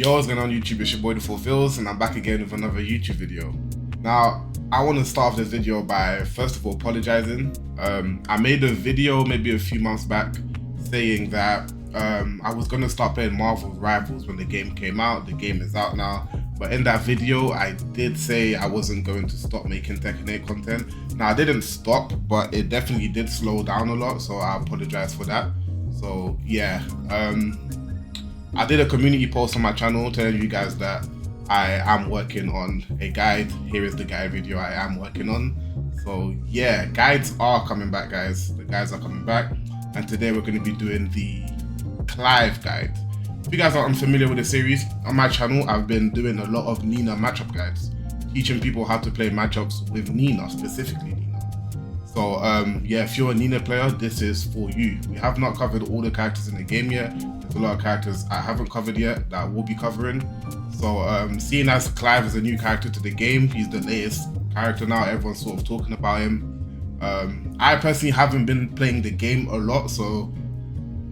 Yo, what's going on YouTube? It's your boy The Fulfills, and I'm back again with another YouTube video. Now, I want to start off this video by first of all apologizing. I made a video maybe a few months back saying that I was going to start playing Marvel's Rivals when the game came out. The game is out now. But in that video, I did say I wasn't going to stop making Tekken 8 content. Now, I didn't stop, but it definitely did slow down a lot, so I apologize for that. So yeah, I did a community post on my channel telling you guys that I am working on a guide. Here is the guide video I am working on. So yeah, guides are coming back, guys. The guides are coming back. And today we're going to be doing the Clive guide. If you guys are unfamiliar with the series, on my channel, I've been doing a lot of Nina matchup guides, teaching people how to play matchups with Nina, specifically Nina. So yeah, if you're a Nina player, this is for you. We have not covered all the characters in the game yet. There's a lot of characters I haven't covered yet that we'll be covering. So seeing as Clive is a new character to the game, he's the latest character now, everyone's sort of talking about him. I personally haven't been playing the game a lot, so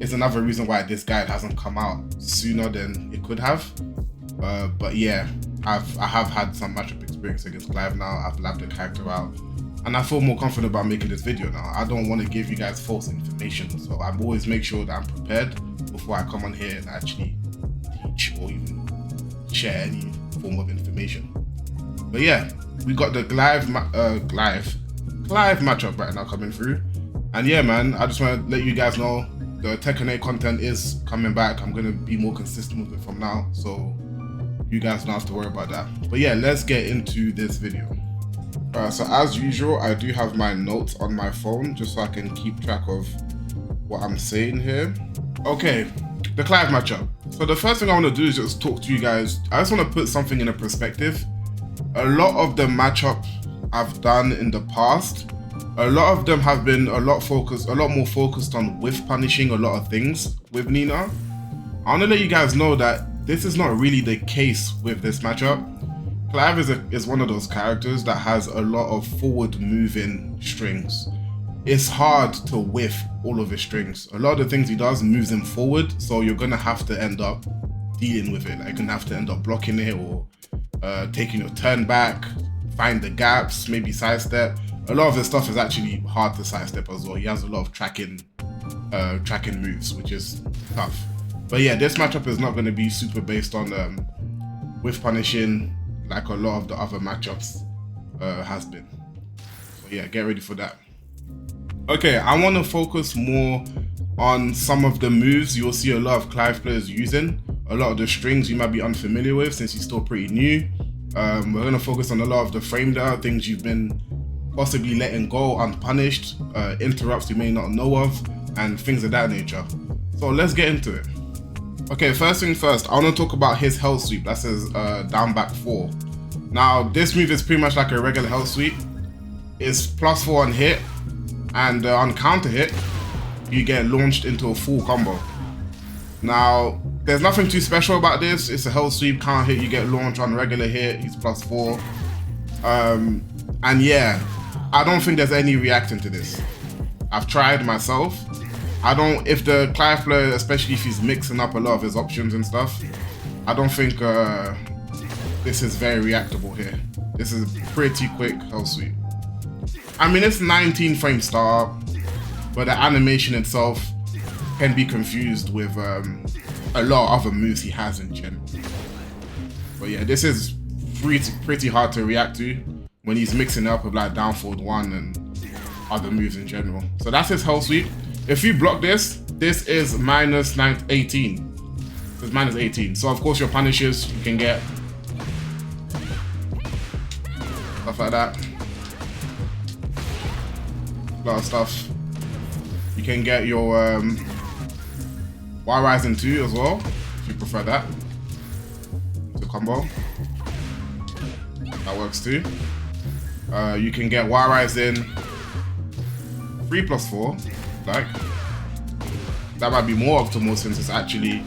it's another reason why this guide hasn't come out sooner than it could have. But yeah, I have had some matchup experience against Clive now. I've labbed the character out, and I feel more confident about making this video now. I don't want to give you guys false information, so I always make sure that I'm prepared before I come on here and actually teach or even share any form of information. But yeah, we got the Clive matchup right now coming through, and yeah, man, I just want to let you guys know the Tekken 8 content is coming back. I'm gonna be more consistent with it from now, so you guys don't have to worry about that. But yeah, let's get into this video. So as usual, I do have my notes on my phone just so I can keep track of what I'm saying here. Okay, the Clive matchup. So the first thing I want to do is just talk to you guys. I just want to put something in a perspective. A lot of the matchups I've done in the past, a lot of them have been a lot more focused on whiff punishing a lot of things with Nina. I want to let you guys know that this is not really the case with this matchup. Clive is one of those characters that has a lot of forward moving strings. It's hard to whiff all of his strings. A lot of the things he does moves him forward, so you're gonna have to end up dealing with it. Like, you're gonna have to end up blocking it or taking your turn back, find the gaps, maybe sidestep. A lot of this stuff is actually hard to sidestep as well. He has a lot of tracking moves, which is tough. But yeah, this matchup is not going to be super based on whiff punishing like a lot of the other matchups has been. So yeah, get ready for that. Okay, I want to focus more on some of the moves you'll see a lot of Clive players using. A lot of the strings you might be unfamiliar with since he's still pretty new. We're going to focus on a lot of the frame down, things you've been possibly letting go unpunished, interrupts you may not know of, and things of that nature. So let's get into it. Okay, first thing first, I want to talk about his hell sweep. That says down back 4. Now this move is pretty much like a regular hell sweep. It's +4 on hit, and on counter hit you get launched into a full combo. Now there's nothing too special about this. It's a hell sweep, counter hit, you get launched. On regular hit he's +4. And yeah, I don't think there's any reacting to this. I've tried myself. If the Clive player, especially if he's mixing up a lot of his options and stuff, I don't think this is very reactable here. This is pretty quick hell sweep. I mean, it's 19 frame start, but the animation itself can be confused with a lot of other moves he has in general. But yeah, this is pretty hard to react to when he's mixing up with like down forward 1 and other moves in general. So that's his hell sweep. If you block this, this is -18. It's -18. So of course your punishes, you can get stuff like that. A lot of stuff. You can get your Y Rising 2 as well, if you prefer that. It's a combo. That works too. You can get Y Rising 3 +4, like that might be more optimal since it's actually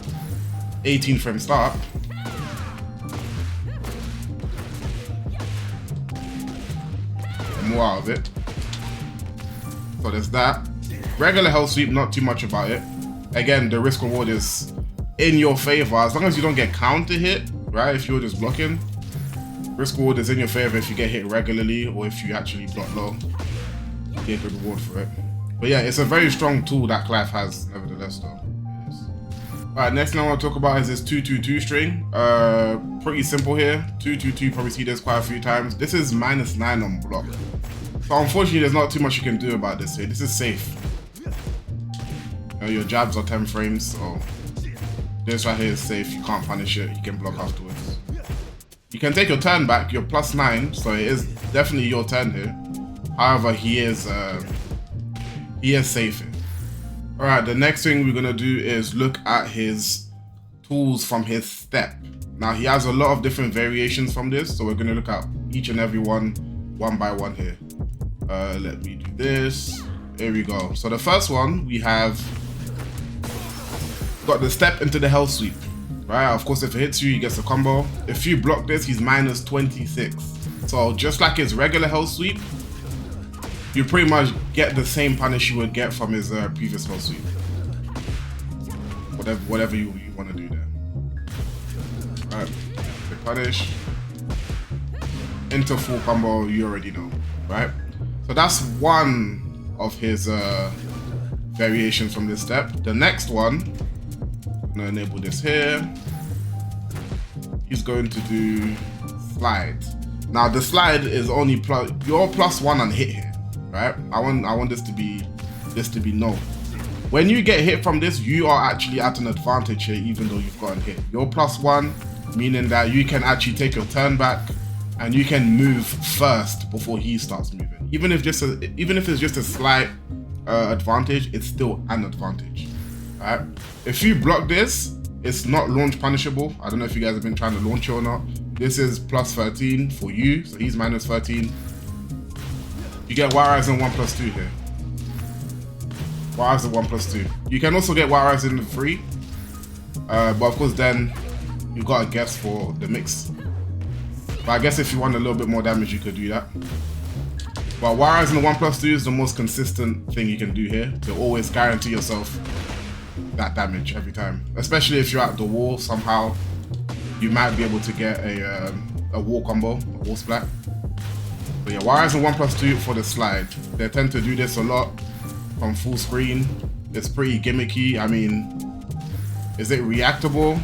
18 frame start. More out of it. So there's that. Regular hell sweep, not too much about it. Again, the risk reward is in your favor as long as you don't get counter hit, right? If you're just blocking, risk reward is in your favor if you get hit regularly or if you actually block low. You get a good reward for it. But yeah, it's a very strong tool that Clive has, nevertheless, though. Alright, next thing I want to talk about is this 2-2-2 string. Pretty simple here. 2-2-2, probably see this quite a few times. This is -9 on block. So unfortunately, there's not too much you can do about this here. This is safe. Your jabs are 10 frames, so this right here is safe. You can't punish it. You can block afterwards. You can take your turn back. You're +9, so it is definitely your turn here. However, he is safe here. Alright, the next thing we're gonna do is look at his tools from his step. Now he has a lot of different variations from this, so we're gonna look at each and every one by one here. Let me do this. Here we go. So the first one, we have got the step into the hell sweep. Right, of course if it hits you, he gets a combo. If you block this, he's -26. So just like his regular hell sweep, you pretty much get the same punish you would get from his previous hell sweep. Whatever you want to do there. Alright, the punish. Into full combo, you already know, right? So that's one of his variations from this step. The next one, I'm gonna enable this here. He's going to do slide. Now the slide is only you're +1 on hit here. Right? I want this to be known. When you get hit from this, you are actually at an advantage here, even though you've gotten hit. You're +1, meaning that you can actually take your turn back and you can move first before he starts moving. Even if it's just a slight advantage, it's still an advantage. Right? If you block this, it's not launch punishable. I don't know if you guys have been trying to launch it or not. This is +13 for you, so he's -13. You get Wild Horizon 1+2 here. Wild Horizon 1+2. You can also get Wild Horizon 3, but of course then you gotta guess for the mix. But I guess if you want a little bit more damage, you could do that. But Wild Horizon 1+2 is the most consistent thing you can do here to always guarantee yourself that damage every time. Especially if you're at the wall somehow, you might be able to get a wall combo, a wall splat. But yeah, Wild Horizon 1+2 for the slide. They tend to do this a lot from full screen. It's pretty gimmicky. I mean, is it reactable?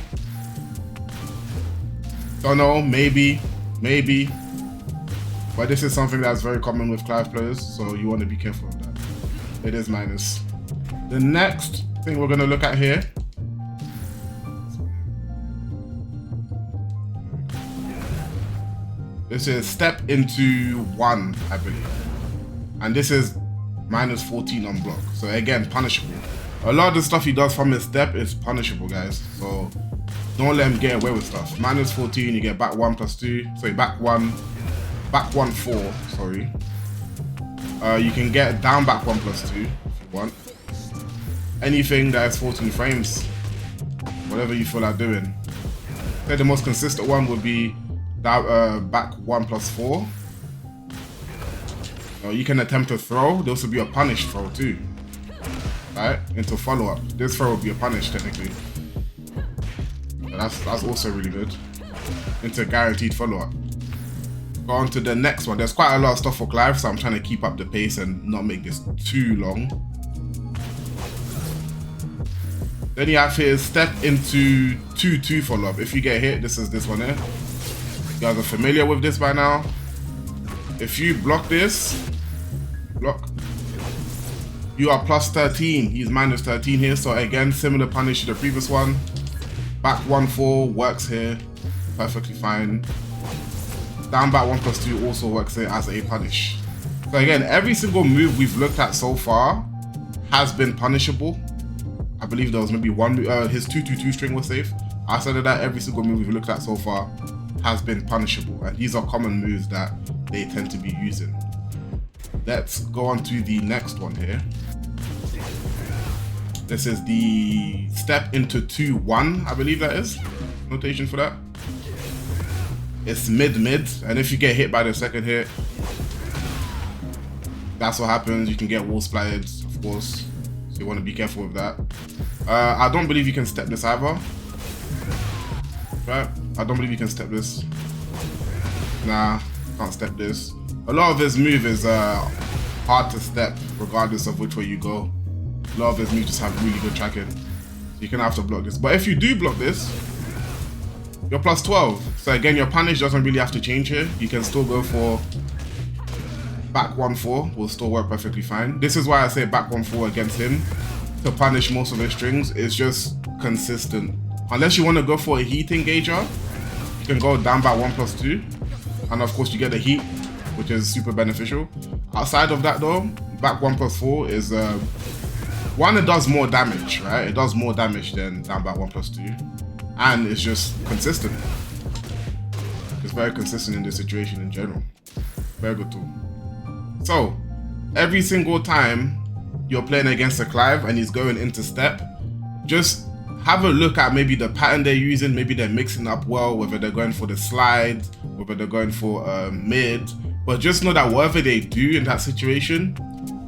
Don't know, maybe. But this is something that's very common with Clive players, so you want to be careful of that. It is minus. The next thing we're going to look at here . This is step into 1, I believe. And this is -14 on block. So again, punishable. A lot of the stuff he does from his step is punishable, guys. So don't let him get away with stuff. -14, you get back 1+2. Sorry, back 1, 4, sorry. You can get down back 1+2 if you want. Anything that is 14 frames, whatever you feel like doing. I think the most consistent one would be that back 1+4. You can attempt to throw. There will be a punish throw too, right? Into follow-up. This throw will be a punish technically. But that's also really good. Into guaranteed follow-up. Go on to the next one. There's quite a lot of stuff for Clive, so I'm trying to keep up the pace and not make this too long. Then you have his step into 2-2 follow-up. If you get hit, this is this one here. You guys are familiar with this by now. If you block this, you are +13. He's -13 here, so again, similar punish to the previous one. Back 1-4 works here, perfectly fine. Down back 1+2 also works here as a punish. So again, every single move we've looked at so far has been punishable. I believe there was maybe one, his 2-2-2 string was safe. Outside of that, every single move we've looked at so far has been punishable. And these are common moves that they tend to be using. Let's go on to the next one here. This is the step into 2-1, I believe that is. Notation for that. It's mid-mid, and if you get hit by the second hit, that's what happens. You can get wall splatted, of course. So you want to be careful with that. I don't believe you can step this either. Right? I don't believe you can step this. Nah, can't step this. A lot of his move is hard to step regardless of which way you go. A lot of his moves just have really good tracking. So you're gonna have to block this. But if you do block this, you're plus 12. So again, your punish doesn't really have to change here. You can still go for back 1-4, will still work perfectly fine. This is why I say back 1-4 against him to punish most of his strings. It's just consistent. Unless you want to go for a heat engager, you can go down by 1+2. And of course you get the heat, which is super beneficial. Outside of that though, back 1+4 is one, it does more damage, right? It does more damage than down by 1+2. And it's just consistent. It's very consistent in this situation in general. Very good tool. So, every single time you're playing against a Clive and he's going into step, just have a look at maybe the pattern they're using. Maybe they're mixing up well, whether they're going for the slide, whether they're going for mid. But just know that whatever they do in that situation,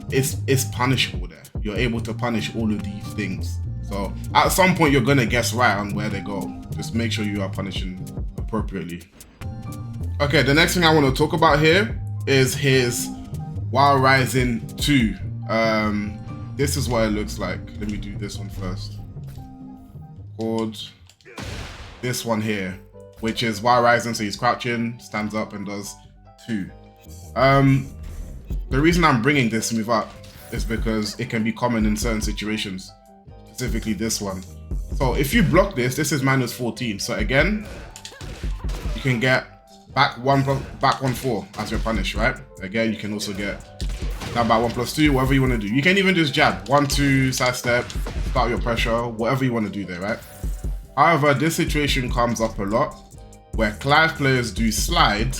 it's punishable there. You're able to punish all of these things. So at some point you're gonna guess right on where they go. Just make sure you are punishing appropriately. Okay, the next thing I want to talk about here is his While Rising 2. This is what it looks like. Let me do this one first. Called this one here, which is While Rising, so he's crouching, stands up and does 2. The reason I'm bringing this move up is because it can be common in certain situations, specifically this one. So if you block this, this is -14. So again, you can get back 1+4 as your punish, right? Again, you can also get that by 1+2, whatever you want to do. You can even just jab 1-2, side step, start your pressure, whatever you want to do there, right? However, this situation comes up a lot where Clive players do slide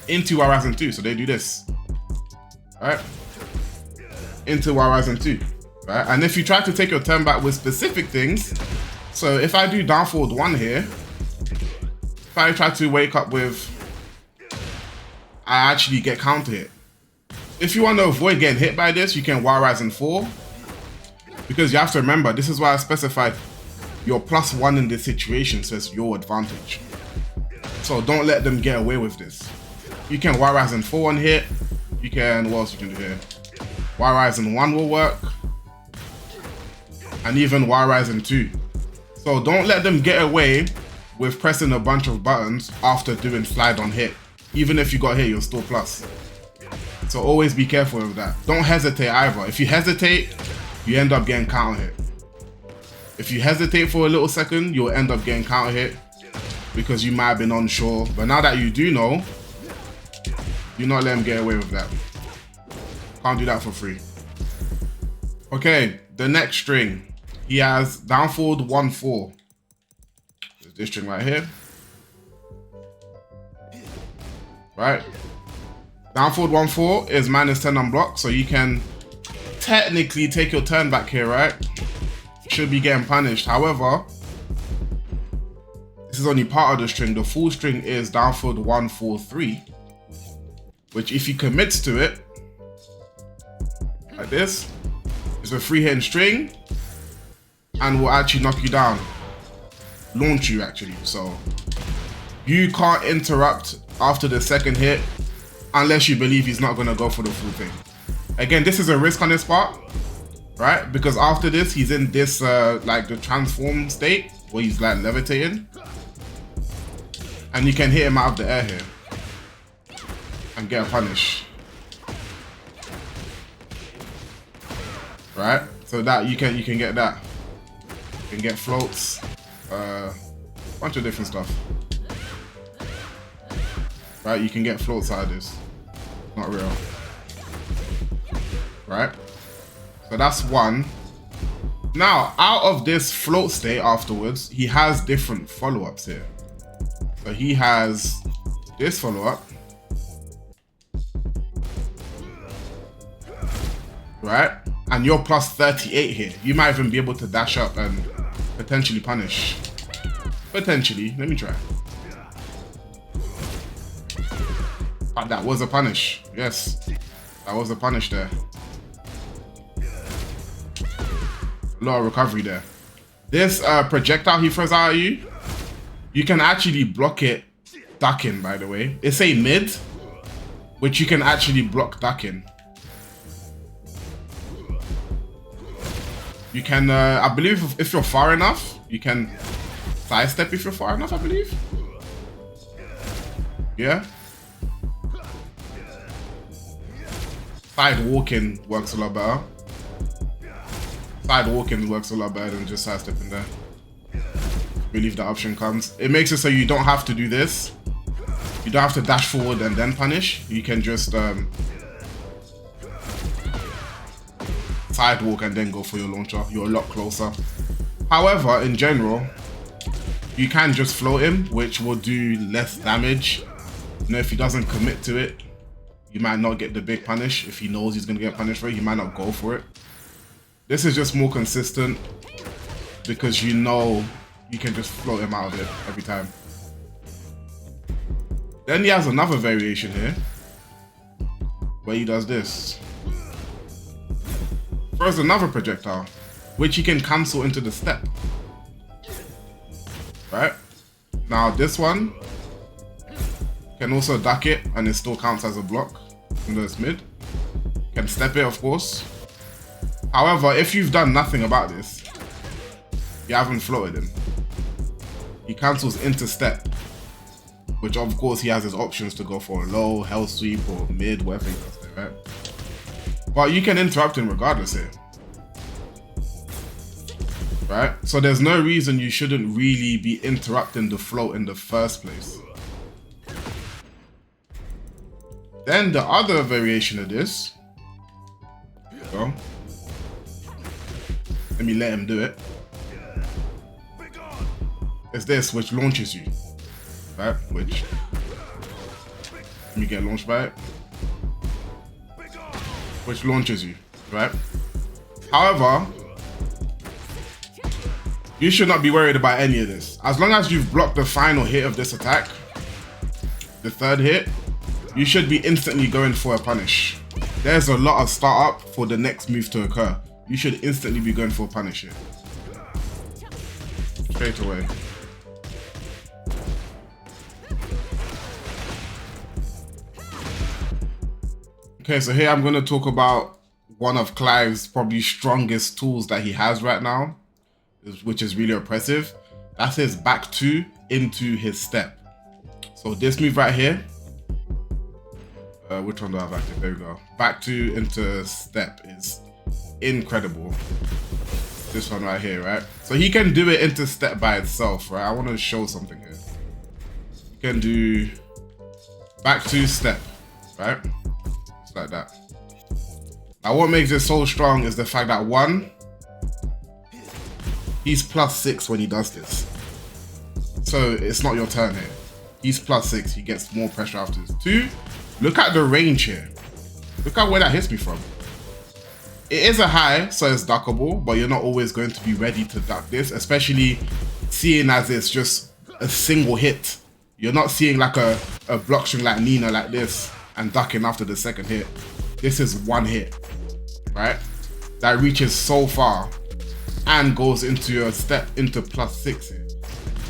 into While Rising 2. So they do this, right? Into While Rising 2, right? And if you try to take your turn back with specific things, so if I do down forward 1 here, if I try to wake up with, I actually get counter hit. If you want to avoid getting hit by this, you can While Rising 4, because you have to remember, this is why I specified your +1 in this situation, so it's your advantage. So don't let them get away with this. You can While Rising 4 on hit. You can, what else you can do here? While Rising 1 will work. And even While Rising 2. So don't let them get away with pressing a bunch of buttons after doing slide on hit. Even if you got hit, you're still plus. So always be careful of that. Don't hesitate either. If you hesitate, you end up getting counter hit. If you hesitate for a little second, you'll end up getting counter hit because you might have been unsure. But now that you do know, do not let him get away with that. Can't do that for free. Okay, the next string. He has down forward 1-4. There's this string right here. Right? Down forward 1-4 is -10 on block, so you can technically take your turn back here, right? Should be getting punished. However, this is only part of the string. The full string is down forward 1-4-3, which if he commits to it, like this, it's a 3-hitting string and will actually knock you down, launch you actually. So you can't interrupt after the second hit unless you believe he's not gonna go for the full thing. Again, this is a risk on his part, right? Because after this, he's in this like the transform state where he's like levitating, and you can hit him out of the air here and get a punish. Right? So that you can get that. You can get floats, bunch of different stuff. Right? You can get floats out of this. Not real. Right? So that's one. Now, out of this float state afterwards, he has different follow-ups here. So he has this follow-up. Right? And you're plus 38 here. You might even be able to dash up and potentially punish. Potentially. Let me try. But that was a punish. Yes. That was a punish there. A lot of recovery there. This projectile he throws out at you, You can actually block it ducking, by the way. It's a mid, which you can actually block ducking. You can, I believe if you're far enough, you can sidestep if you're far enough, I believe. Yeah. Side walking works a lot better. Side walking works a lot better than just sidestepping there. I believe the option comes. It makes it so you don't have to do this. You don't have to dash forward and then punish. You can just sidewalk and then go for your launcher. You're a lot closer. However, in general, you can just float him, which will do less damage. You know, if he doesn't commit to it, you might not get the big punish. If he knows he's going to get punished for it, he might not go for it. This is just more consistent because you know you can just float him out of it every time. Then he has another variation here where he does this. Throws another projectile, which he can cancel into the step. Right? Now this one can also duck it and it still counts as a block, even though it's mid. Can step it, of course. However, if you've done nothing about this, you haven't floated him. He cancels into step, which of course he has his options to go for a low, hell sweep, or mid, whatever he does there, right? But you can interrupt him regardless here. Right? So there's no reason you shouldn't really be interrupting the float in the first place. Then the other variation of this, so let me let him do it, is this, which launches you, right? Which, let me get launched by it, which launches you, right? However, you should not be worried about any of this. As long as you've blocked the final hit of this attack, the third hit, you should be instantly going for a punish. There's a lot of startup for the next move to occur. You should instantly be going for a punish here. Straight away. Okay, so here I'm going to talk about one of Clive's probably strongest tools that he has right now, which is really oppressive. That's his back two into his step. So this move right here, which one do I have active? There we go. Back two into step is incredible. This one right here, right? So he can do it into step by itself, right? I want to show something here. You can do back two step, right? Just like that. Now what makes it so strong is the fact that one, he's +6 when he does this. So it's not your turn here. He's +6, he gets more pressure after this. Two, look at the range here. Look at where that hits me from. It is a high, so it's duckable, but you're not always going to be ready to duck this, especially seeing as it's just a single hit. You're not seeing like a block string like Nina like this and ducking after the second hit. This is one hit, right? That reaches so far and goes into a step into +6 here,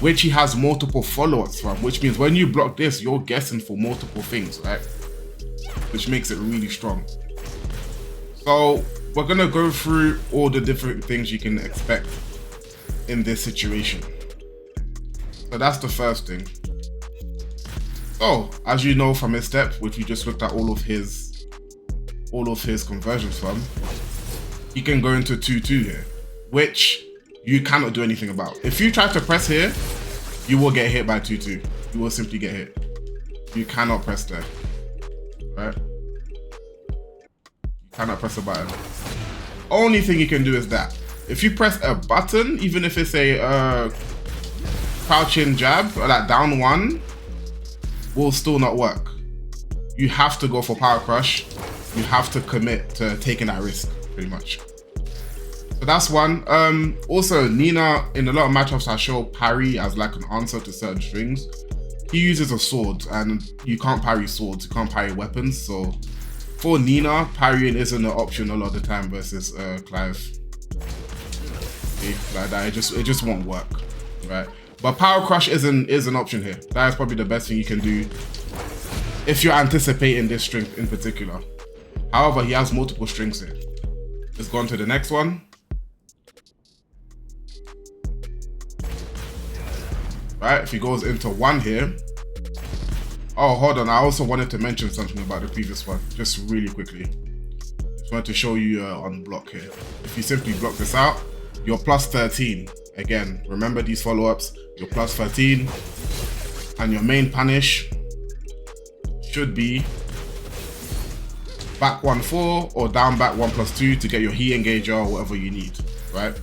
which he has multiple follow-ups from, which means when you block this, you're guessing for multiple things, right? Which makes it really strong. So we're gonna go through all the different things you can expect in this situation. So that's the first thing. So as you know from his step, which we just looked at all of his conversions from, he can go into 2-2 here, which you cannot do anything about. If you try to press here, you will get hit by 2-2. You will simply get hit. You cannot press there, right? You cannot press a button. Only thing you can do is that. If you press a button, even if it's a crouching jab or like down one, will still not work. You have to go for power crush. You have to commit to taking that risk, pretty much. So that's one. Also, Nina, in a lot of matchups, I show parry as like an answer to certain strings. He uses a sword, and you can't parry swords, you can't parry weapons. So for Nina, parrying isn't an option a lot of the time versus Clive. Okay, like that, it just won't work, right? But Power Crush is an option here. That is probably the best thing you can do if you're anticipating this string in particular. However, he has multiple strings here. Let's go on to the next one. Right, if he goes into 1 here. Oh, hold on. I also wanted to mention something about the previous one, just really quickly. Just wanted to show you on block here. If you simply block this out, you're plus 13. Again, remember these follow-ups. You're plus 13. And your main punish should be back 1-4 or down back 1+2 to get your heat engager or whatever you need, right?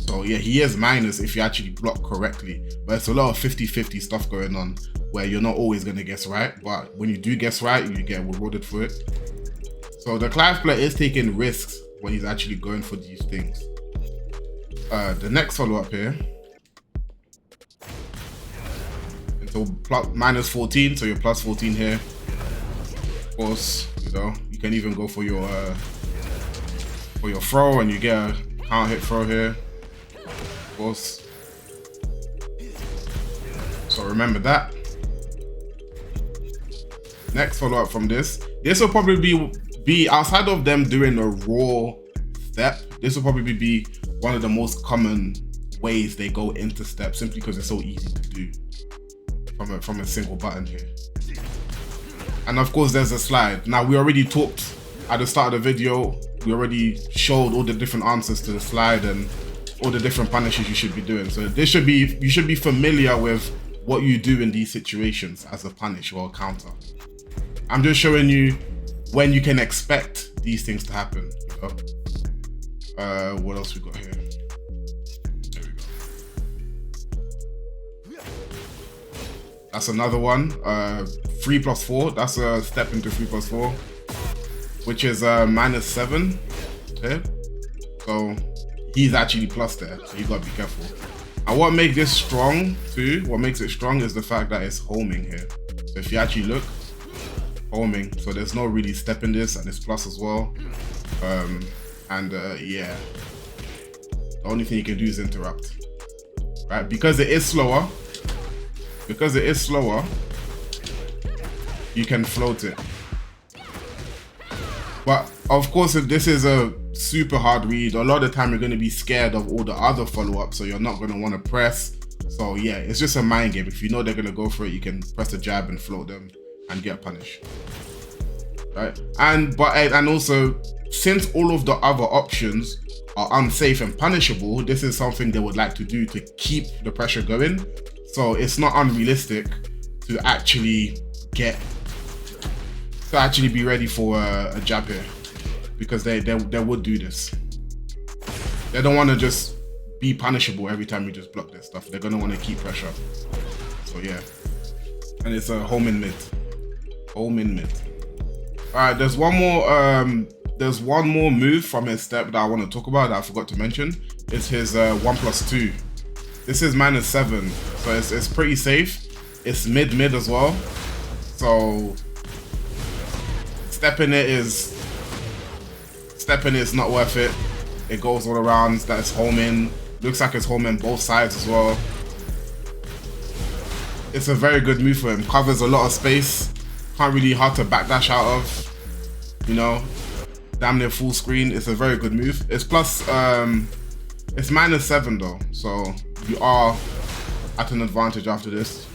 So yeah, he is minus if you actually block correctly, but it's a lot of 50-50 stuff going on where you're not always going to guess right, but when you do guess right, you get rewarded for it. So the Clive player is taking risks when he's actually going for these things. The next follow-up here, into minus 14, so you're plus 14 here. Of course, you know, you can even go for your throw and you get a counter hit throw here. Of course. So remember that. Next follow-up from this will probably be outside of them doing a raw step, this will probably be one of the most common ways they go into step, simply because it's so easy to do from a single button here. And of course there's a slide. Now we already talked at the start of the video, we already showed all the different answers to the slide and all the different punishes you should be doing. So you should be familiar with what you do in these situations as a punish or a counter. I'm just showing you when you can expect these things to happen. You know? What else we got here? There we go. That's another one. 3+4. That's a step into 3+4, which is -7 here. So he's actually plus there, so you gotta be careful. And what makes this strong too, what makes it strong is the fact that it's homing here. So if you actually look, homing, so there's no really step in this, and it's plus as well. Yeah, the only thing you can do is interrupt, right? Because it is slower, you can float it. But of course, if this is a super hard read, a lot of the time you're going to be scared of all the other follow-ups, so you're not going to want to press. So yeah, it's just a mind game. If you know they're going to go for it, you can press a jab and float them and get punished, right? And also, since all of the other options are unsafe and punishable, this is something they would like to do to keep the pressure going. So it's not unrealistic to actually be ready for a jab here, because they would do this. They don't want to just be punishable every time you just block their stuff. They're gonna want to keep pressure. So yeah, and it's a home in mid. All right, there's one more move from his step that I want to talk about that I forgot to mention. It's his 1+2. This is -7, so it's pretty safe. It's mid as well, so stepping it is not worth it. It goes all around. That's homing. Looks like it's homing both sides as well. It's a very good move for him. Covers a lot of space. Can't really hard to backdash out of, you know, damn near full screen. It's a very good move. It's plus, it's -7 though, so you are at an advantage after this.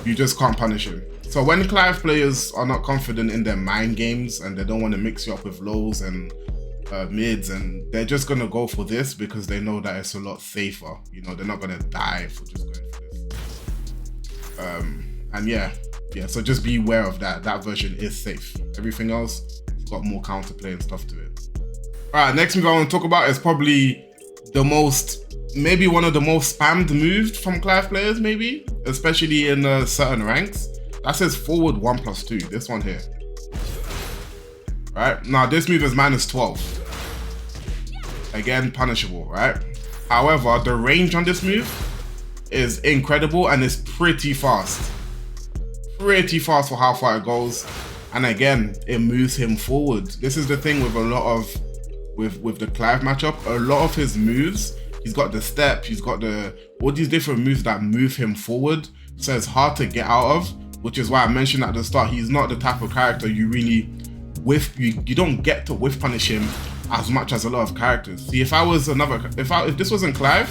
You just can't punish him. So when Clive players are not confident in their mind games and they don't want to mix you up with lows and mids, and they're just gonna go for this because they know that it's a lot safer. You know, they're not gonna die for just going for this. And yeah, so just be aware of that. That version is safe. Everything else, it's got more counterplay and stuff to it. All right, next move I want to talk about is probably maybe one of the most spammed moves from Clive players, maybe, especially in certain ranks. That says forward 1+2. This one here. Right now, this move is -12. Again, punishable, right? However, the range on this move is incredible and it's pretty fast. Pretty fast for how far it goes. And again, it moves him forward. This is the thing with a lot of with the Clive matchup. A lot of his moves, He's got the step, he's got all these different moves that move him forward. So it's hard to get out of, which is why I mentioned at the start, he's not the type of character you really you don't get to whiff punish him as much as a lot of characters. See, if this wasn't Clive,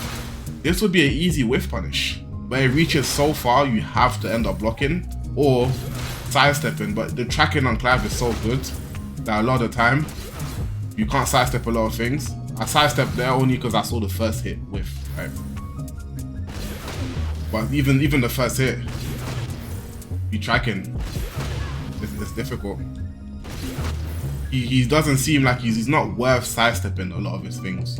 this would be an easy whiff punish. But it reaches so far, you have to end up blocking or sidestepping. But the tracking on Clive is so good that a lot of the time, you can't sidestep a lot of things. I sidestepped there only because I saw the first hit whiff, right? But even the first hit, you tracking, it's difficult. He doesn't seem like he's not worth sidestepping a lot of his things.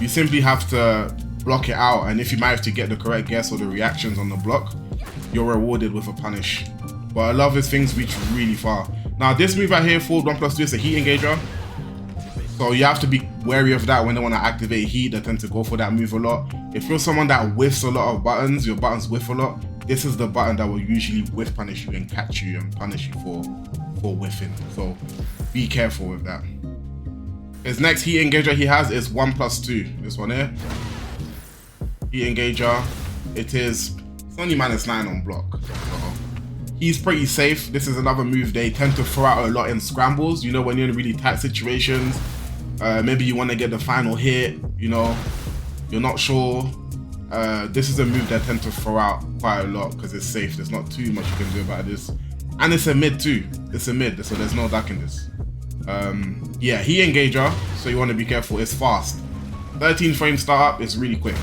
You simply have to block it out, and if you manage to get the correct guess or the reactions on the block, you're rewarded with a punish. But a lot of his things reach really far. Now this move right here, forward 1+2, is a heat engager. So you have to be wary of that when they want to activate heat. They tend to go for that move a lot. If you're someone that whiffs a lot of buttons, your buttons whiff a lot, this is the button that will usually whiff punish you and catch you and punish you for whiffing. So be careful with that. His next heat engager he has is 1+2. This one here. Heat engager. It's only -9 on block. So he's pretty safe. This is another move they tend to throw out a lot in scrambles. You know, when you're in really tight situations, maybe you want to get the final hit, you know, you're not sure. This is a move they tend to throw out quite a lot because it's safe. There's not too much you can do about this. And it's a mid too. It's a mid, so there's no duck in this. Yeah, heat engager, so you want to be careful. It's fast. 13 frame startup is really quick,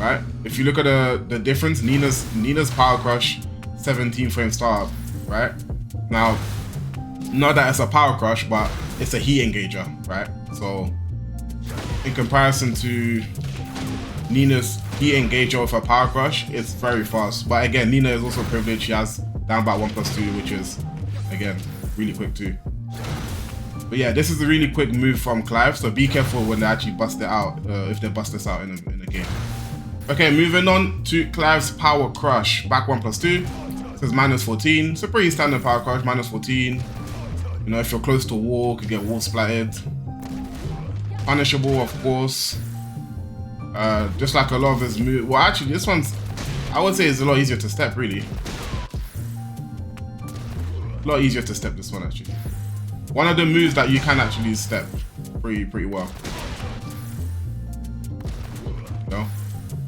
right? If you look at the difference, Nina's Power Crush, 17 frame startup, right? Now, not that it's a Power Crush, but it's a heat engager, right? So, in comparison to Nina's heat engager with a Power Crush, it's very fast. But again, Nina is also privileged. She has down by 1+2, which is, again, really quick too. But yeah, this is a really quick move from Clive, so be careful when they actually bust it out, if they bust this out in a game. Okay, moving on to Clive's Power Crush. Back 1+2, it says -14. It's a pretty standard Power Crush, -14. You know, if you're close to a wall, you could get wall splattered. Punishable, of course. Just like a lot of his moves. Well, actually, this one's, I would say, is a lot easier to step, really. A lot easier to step, this one, actually. One of the moves that you can actually step pretty well. You know?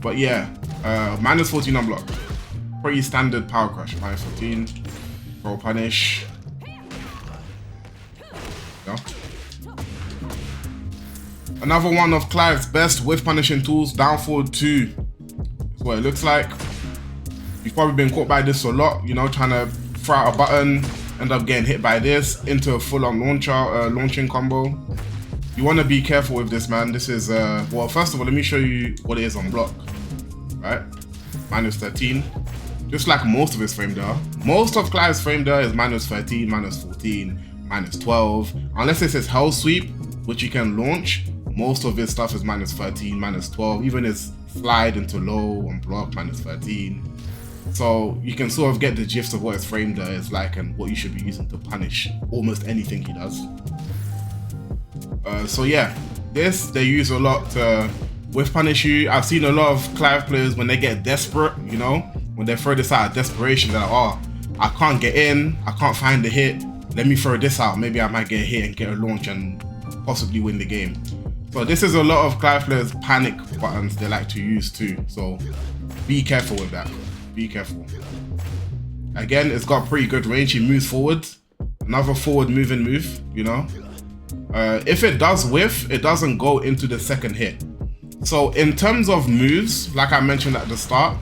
But yeah, -14 on block. Pretty standard Power Crush. -14. Throw punish. You know? Another one of Clive's best whiff punishing tools, down forward 2. That's what it looks like. You've probably been caught by this a lot, you know, trying to throw out a button, end up getting hit by this into a full-on launching combo. You want to be careful with this, man. This is, well, first of all, let me show you what it is on block, right? -13. Just like most of his frame there. Most of Clive's frame there is -13, -14, -12. Unless it says Hell Sweep, which you can launch, most of his stuff is -13, -12. Even his slide into low on block, -13. So you can sort of get the gist of what his frame there is like and what you should be using to punish almost anything he does. So yeah, this they use a lot to whiff punish you. I've seen a lot of Clive players when they get desperate, you know, when they throw this out of desperation, they're like, oh, I can't get in, I can't find the hit, let me throw this out, maybe I might get a hit and get a launch and possibly win the game. So this is a lot of Clive players' panic buttons they like to use too, so be careful with that. Be careful. Again, it's got pretty good range. He moves forward. Another forward moving move, you know. If it does whiff, it doesn't go into the second hit. So in terms of moves, like I mentioned at the start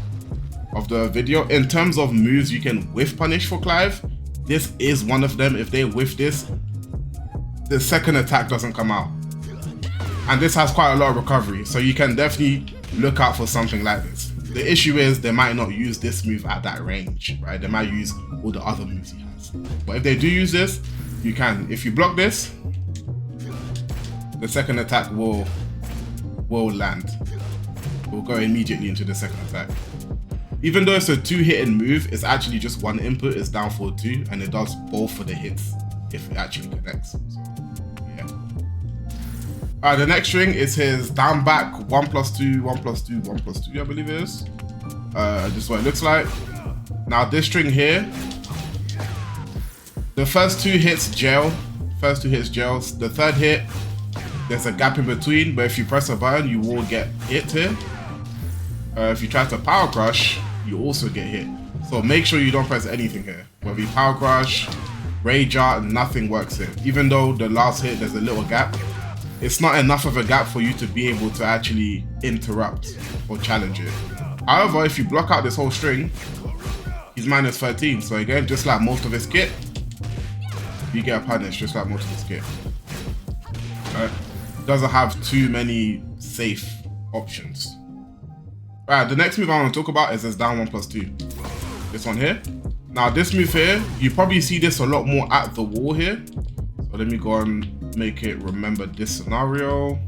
of the video, in terms of moves you can whiff punish for Clive, this is one of them. If they whiff this, the second attack doesn't come out. And this has quite a lot of recovery, so you can definitely look out for something like this. The issue is they might not use this move at that range, right? They might use all the other moves he has. But if they do use this, you can. If you block this, the second attack will land. Will go immediately into the second attack. Even though it's a 2-hitting move, it's actually just one input. It's down forward 2, and it does both for the hits if it actually connects. So, yeah. The next string is his down back 1+2, 1+2, 1+2, I believe it is. This is what it looks like. Now this string here, the first two hits jail. First two hits jails. The third hit, there's a gap in between, but if you press a button, you will get hit here. If you try to power crush, you also get hit. So make sure you don't press anything here. Whether you power crush, rage art, nothing works here. Even though the last hit, there's a little gap, it's not enough of a gap for you to be able to actually interrupt or challenge it. However, if you block out this whole string, he's -13. So again, just like most of his kit, you get a punish just like most of his kit. Right? Doesn't have too many safe options. Right, the next move I want to talk about is this down 1+2. This one here. Now this move here, you probably see this a lot more at the wall here. So let me go and make it remember this scenario.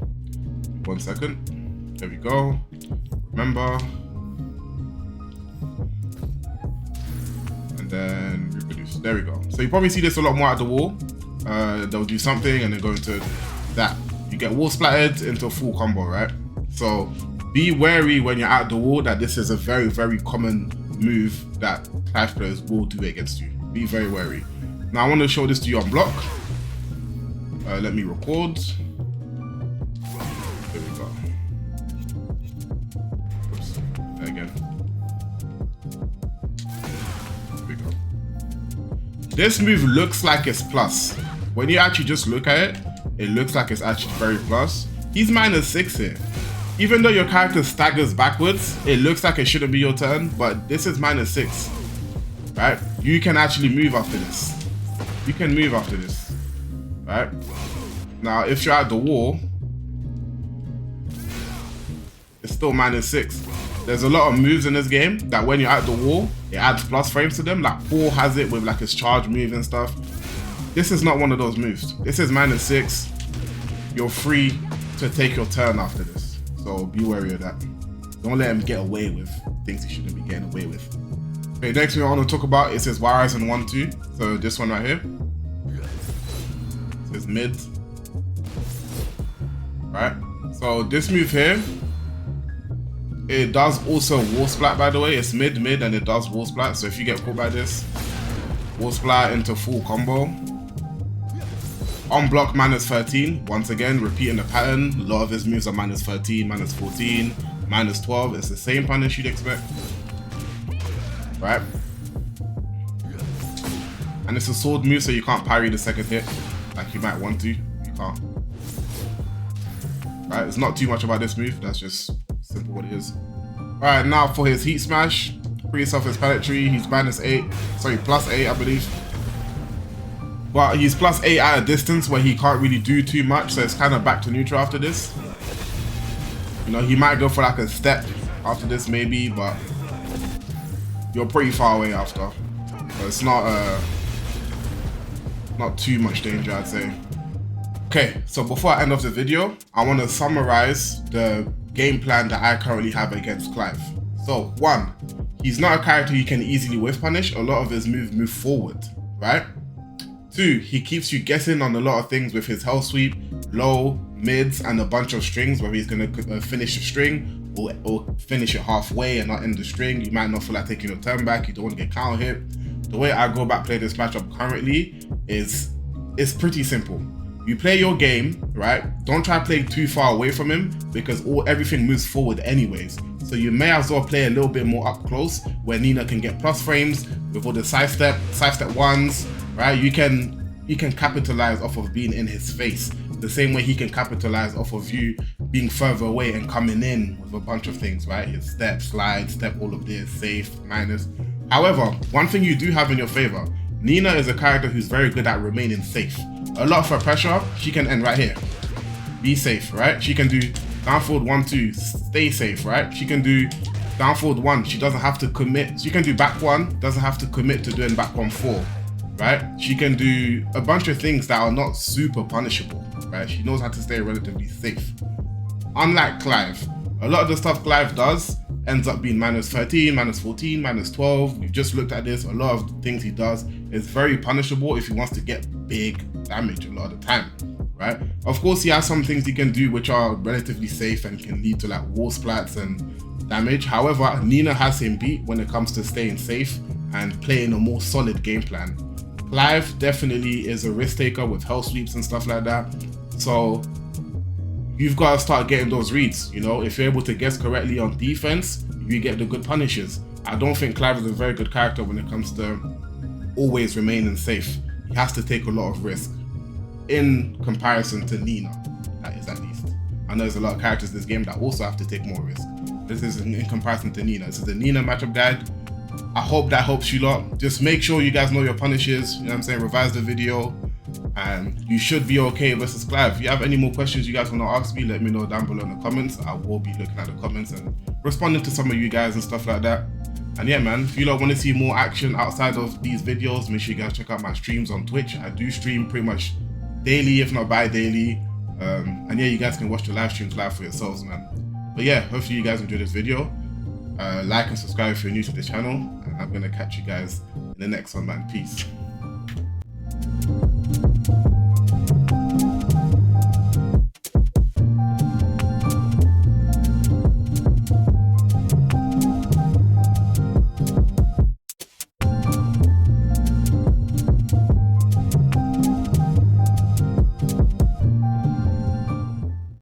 1 second. There we go. Remember. And then reproduce. There we go. So you probably see this a lot more at the wall. They'll do something and then go into that. You get wall splattered into a full combo, right? So be wary when you're at the wall that this is a very, very common move that Clive players will do against you. Be very wary. Now I want to show this to you on block. Let me record. There we go. Oops. Again. There we go. This move looks like it's plus. When you actually just look at it, it looks like it's actually very plus. He's -6 here. Even though your character staggers backwards, it looks like it shouldn't be your turn, but this is -6, right? You can actually move after this. You can move after this, right? Now, if you're at the wall, it's still -6. There's a lot of moves in this game that when you're at the wall, it adds plus frames to them. Like Paul has it with like his charge move and stuff. This is not one of those moves. This is -6. You're free to take your turn after this. So be wary of that. Don't let him get away with things he shouldn't be getting away with. Okay, next thing I want to talk about is his Horizon 1-2. So this one right here. It's his mid. Right? So this move here, it does also wall splat, by the way. It's mid, and it does wall splat. So if you get caught by this, wall splat into full combo. On block -13, once again, repeating the pattern. A lot of his moves are -13, -14, -12. It's the same punish you'd expect. Right? And it's a sword move, so you can't parry the second hit like you might want to. You can't. Right? It's not too much about this move. That's just simple what it is. Alright, now for his heat smash. Pretty self-explanatory. He's -8. Sorry, +8, I believe. But he's +8 at a distance where he can't really do too much, so it's kind of back to neutral after this. You know, he might go for like a step after this maybe, but you're pretty far away after. So it's not too much danger, I'd say. Okay, so before I end off the video, I want to summarize the game plan that I currently have against Clive. So 1, he's not a character you can easily whiff punish. A lot of his moves move forward, right? 2, he keeps you guessing on a lot of things with his hell sweep, low, mids, and a bunch of strings, whether he's going to finish a string or finish it halfway and not end the string. You might not feel like taking your turn back. You don't want to get counter hit. The way I go about playing this matchup currently is it's pretty simple. You play your game, right? Don't try playing too far away from him because everything moves forward anyways. So you may as well play a little bit more up close where Nina can get plus frames with all the sidestep ones, right? You can capitalize off of being in his face the same way he can capitalize off of you being further away and coming in with a bunch of things, right? His step, slide, step, all of this, safe, minus. However, one thing you do have in your favor, Nina is a character who's very good at remaining safe. A lot for pressure, she can end right here. Be safe, right? She can do down forward 1-2, stay safe, right? She can do down forward 1, she doesn't have to commit. She can do back 1, doesn't have to commit to doing back 1-4, right? She can do a bunch of things that are not super punishable, right? She knows how to stay relatively safe. Unlike Clive, a lot of the stuff Clive does ends up being -13, -14, -12. We've just looked at this. A lot of the things he does is very punishable if he wants to get big damage a lot of the time, right? Of course, he has some things he can do which are relatively safe and can lead to like wall splats and damage. However, Nina has him beat when it comes to staying safe and playing a more solid game plan. Clive definitely is a risk taker with hell sweeps and stuff like that. So you've got to start getting those reads. You know, if you're able to guess correctly on defense, you get the good punishes. I don't think Clive is a very good character when it comes to always remaining safe. He has to take a lot of risk in comparison to Nina, that is at least. I know there's a lot of characters in this game that also have to take more risk. This is in comparison to Nina. This is the Nina matchup guide. I hope that helps you lot. Just make sure you guys know your punishes, you know what I'm saying, revise the video, and you should be okay versus Clive. If you have any more questions you guys want to ask me, let me know down below in the comments. I will be looking at the comments and responding to some of you guys and stuff like that. And yeah, man, if you lot want to see more action outside of these videos, make sure you guys check out my streams on Twitch. I do stream pretty much daily, if not bi-daily. And yeah, you guys can watch the live streams live for yourselves, man. But yeah, hopefully you guys enjoyed this video. Like and subscribe if you're new to the channel, and I'm gonna catch you guys in the next one, man. Peace.